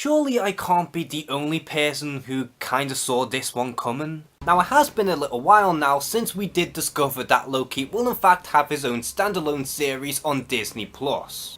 surely I can't be the only person who kinda saw this one coming. Now it has been a little while now since we did discover that Loki will in fact have his own standalone series on Disney+,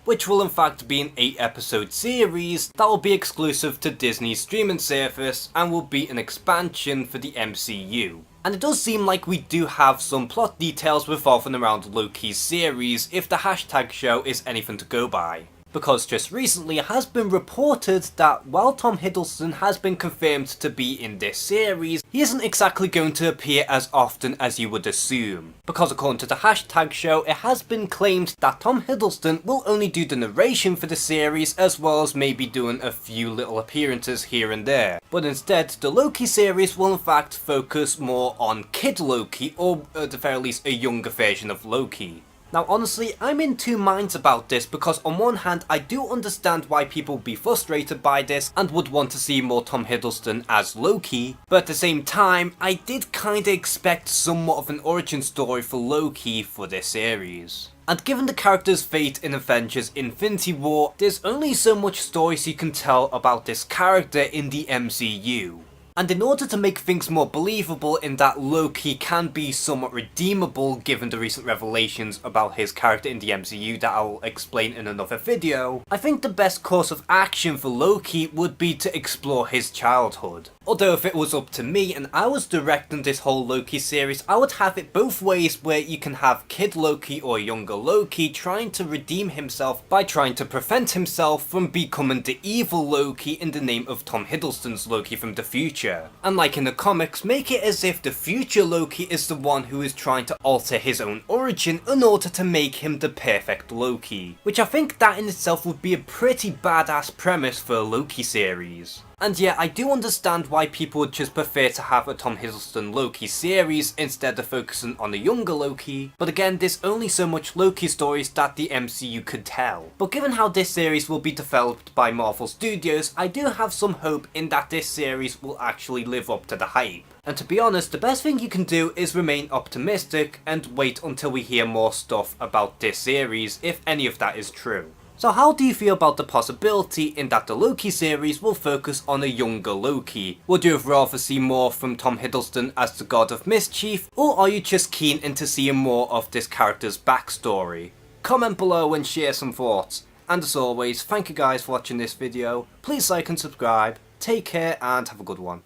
which will in fact be an 8-episode series that will be exclusive to Disney's streaming service and will be an expansion for the MCU. And it does seem like we do have some plot details revolving around Loki's series if the hashtag show is anything to go by. Because just recently it has been reported that while Tom Hiddleston has been confirmed to be in this series, he isn't exactly going to appear as often as you would assume. Because according to the hashtag show, it has been claimed that Tom Hiddleston will only do the narration for the series as well as maybe doing a few little appearances here and there. But instead, the Loki series will in fact focus more on Kid Loki, or at the very least a younger version of Loki. Now honestly, I'm in two minds about this because on one hand I do understand why people would be frustrated by this and would want to see more Tom Hiddleston as Loki, but at the same time I did kinda expect somewhat of an origin story for Loki for this series. And given the character's fate in Avengers Infinity War, there's only so much stories you can tell about this character in the MCU. And in order to make things more believable in that Loki can be somewhat redeemable given the recent revelations about his character in the MCU that I'll explain in another video, I think the best course of action for Loki would be to explore his childhood. Although if it was up to me and I was directing this whole Loki series, I would have it both ways where you can have Kid Loki or younger Loki trying to redeem himself by trying to prevent himself from becoming the evil Loki in the name of Tom Hiddleston's Loki from the future. And like in the comics, make it as if the future Loki is the one who is trying to alter his own origin in order to make him the perfect Loki. Which I think that in itself would be a pretty badass premise for a Loki series. And yeah, I do understand why people would just prefer to have a Tom Hiddleston Loki series instead of focusing on a younger Loki, but again, there's only so much Loki stories that the MCU could tell. But given how this series will be developed by Marvel Studios, I do have some hope in that this series will actually live up to the hype. And to be honest, the best thing you can do is remain optimistic and wait until we hear more stuff about this series, if any of that is true. So how do you feel about the possibility in that the Loki series will focus on a younger Loki? Would you have rather see more from Tom Hiddleston as the God of Mischief, or are you just keen into seeing more of this character's backstory? Comment below and share some thoughts. And as always, thank you guys for watching this video, please like and subscribe, take care and have a good one.